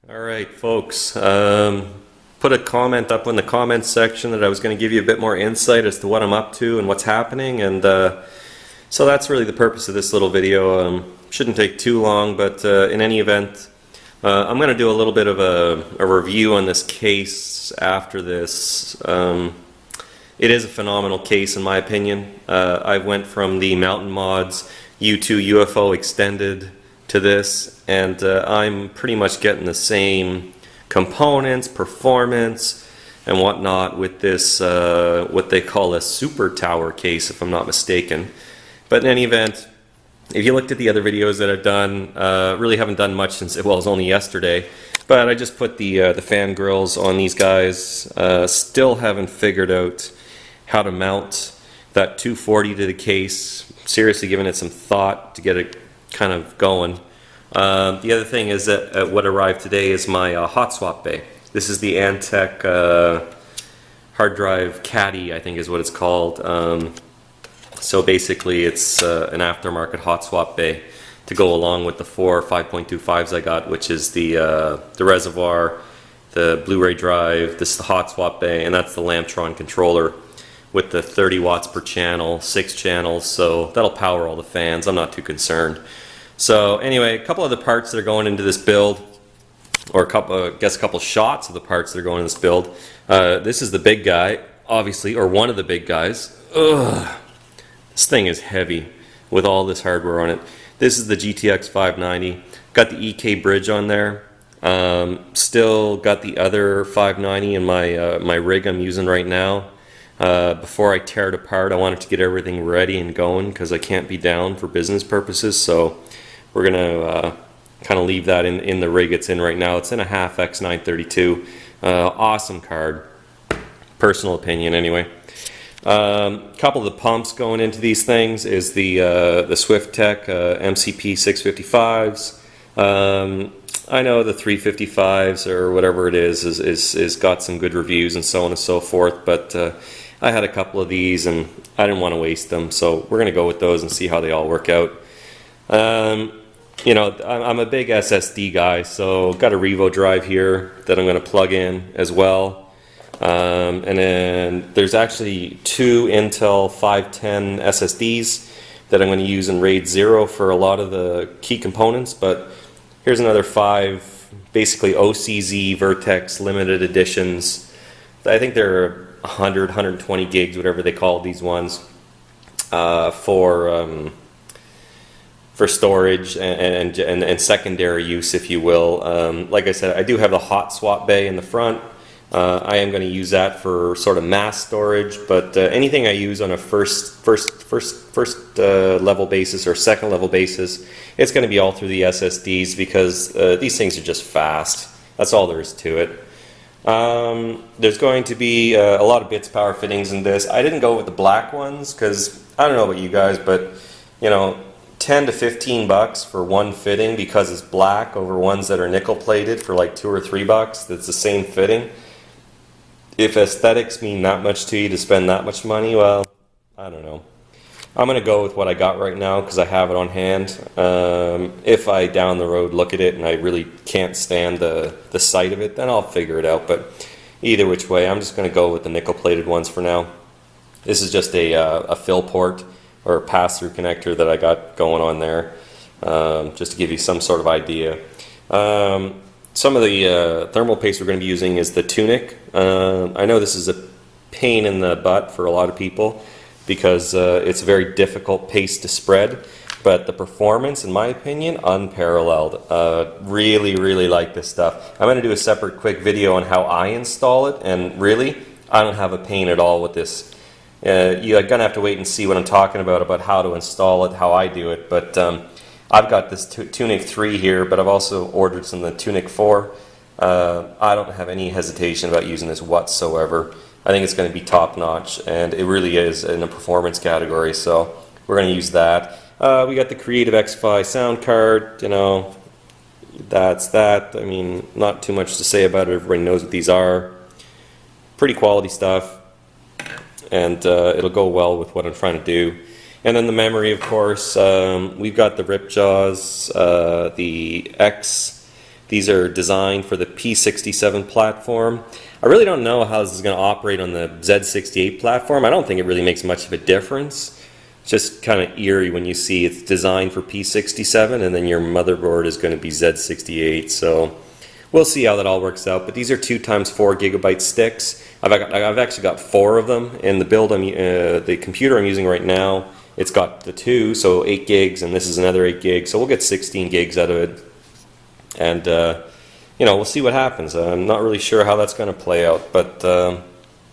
Alright folks, put a comment up in the comments section that I was going to give you a bit more insight as to what I'm up to and what's happening, and so that's really the purpose of this little video. Shouldn't take too long, but in any event, I'm going to do a little bit of a review on this case after this. It is a phenomenal case in my opinion. I went from the Mountain Mods U2 UFO Extended to this, and I'm pretty much getting the same components, performance, and whatnot with this what they call a super tower case, if I'm not mistaken. But in any event, if you looked at the other videos that I've done, really haven't done much since, well, it was only yesterday, but I just put the fan grills on these guys. Still haven't figured out how to mount that 240 to the case. Seriously giving it some thought to get it kind of going. The other thing is that what arrived today is my hot swap bay. This is the Antec hard drive caddy, I think is what it's called. So basically it's an aftermarket hot swap bay to go along with the four 5.25s I got, which is the reservoir, the Blu-ray drive, this is the hot swap bay, and that's the Lambtron controller with the 30 watts per channel, 6 channels, so that'll power all the fans. I'm not too concerned. So anyway, a couple other parts that are going into this build, or a couple shots of the parts that are going in this build. This is the big guy, obviously, or one of the big guys. Ugh, this thing is heavy with all this hardware on it. This is the GTX 590. Got the EK bridge on there. Still got the other 590 in my rig I'm using right now. Before I tear it apart, I wanted to get everything ready and going because I can't be down for business purposes. So we're going to kind of leave that in the rig it's in right now. It's in a half X932. Awesome card. Personal opinion anyway. Couple of the pumps going into these things is the SwiftTech MCP 655s. I know the 355s or whatever it is got some good reviews and so on and so forth, but I had a couple of these and I didn't want to waste them, so we're going to go with those and see how they all work out. You know, I'm a big SSD guy, so got a Revo drive here that I'm going to plug in as well. And then there's actually two Intel 510 SSDs that I'm going to use in RAID 0 for a lot of the key components, but here's another 5 basically OCZ Vertex limited editions. I think they're 100, 120 gigs, whatever they call these ones, for storage and secondary use, if you will. Like I said, I do have the hot swap bay in the front. I am going to use that for sort of mass storage, but anything I use on a first level basis or second level basis, it's going to be all through the SSDs because these things are just fast. That's all there is to it. There's going to be a lot of bits power fittings in this. I didn't go with the black ones because I don't know about you guys, but you know, 10 to 15 bucks for one fitting because it's black over ones that are nickel plated for like $2 or $3 that's the same fitting. If aesthetics mean that much to you to spend that much money, well, I don't know. I'm going to go with what I got right now because I have it on hand. If I down the road look at it and I really can't stand the sight of it, then I'll figure it out. But either which way, I'm just going to go with the nickel plated ones for now. This is just a fill port or a pass-through connector that I got going on there, just to give you some sort of idea. Some of the thermal paste we're going to be using is the Tunic. I know this is a pain in the butt for a lot of people because it's a very difficult paste to spread, but the performance, in my opinion, unparalleled. Really, really like this stuff. I'm going to do a separate quick video on how I install it, and really, I don't have a pain at all with this. You're going to have to wait and see what I'm talking about how to install it, how I do it, but I've got this Tunic 3 here, but I've also ordered some of the Tunic 4. I don't have any hesitation about using this whatsoever. I think it's going to be top notch, and it really is in a performance category, so we're going to use that. We got the Creative X-Fi sound card, you know, that's that. I mean, not too much to say about it. Everybody knows what these are. Pretty quality stuff, and it'll go well with what I'm trying to do. And then the memory, of course, we've got the Ripjaws, the X These are designed for the P67 platform. I really don't know how this is going to operate on the Z68 platform. I don't think it really makes much of a difference. It's just kind of eerie when you see it's designed for P67 and then your motherboard is going to be Z68. So we'll see how that all works out. But these are 2x4 gigabyte sticks. I've actually got 4 of them in the build. The computer I'm using right now, it's got the 2, so 8 gigs, and this is another 8 gigs. So we'll get 16 gigs out of it. And you know, we'll see what happens. I'm not really sure how that's going to play out, but it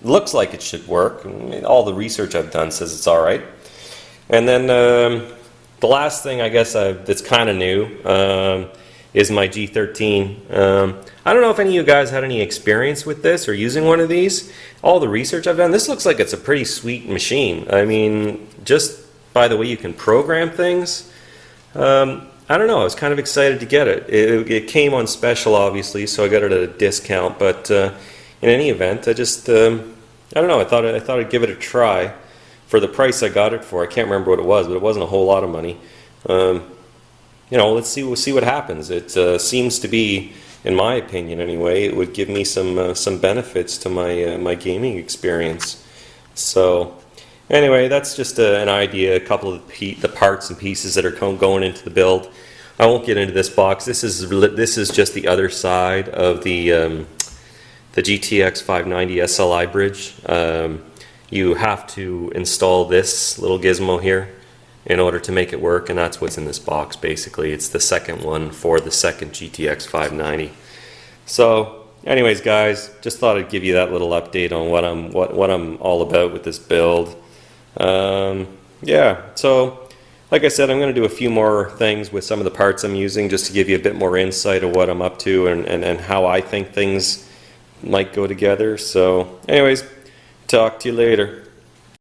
looks like it should work. I mean, all the research I've done says it's all right. And then the last thing I guess that's kind of new is my G13. I don't know if any of you guys had any experience with this or using one of these. All the research I've done, this looks like it's a pretty sweet machine. I mean, just by the way you can program things. I don't know, I was kind of excited to get it. It came on special, obviously, so I got it at a discount, but in any event, I just, I don't know, I thought I'd give it a try. For the price I got it for, I can't remember what it was, but it wasn't a whole lot of money. You know, we'll see what happens. It seems to be, in my opinion anyway, it would give me some benefits to my gaming experience. So anyway, that's just an idea, a couple of the parts and pieces that are going into the build. I won't get into this box. This is just the other side of the GTX 590 SLI bridge. You have to install this little gizmo here in order to make it work, and that's what's in this box basically. It's the second one for the second GTX 590. So anyways guys, just thought I'd give you that little update on what I'm all about with this build. Yeah, so like I said, I'm going to do a few more things with some of the parts I'm using just to give you a bit more insight of what I'm up to and how I think things might go together. So anyways, talk to you later.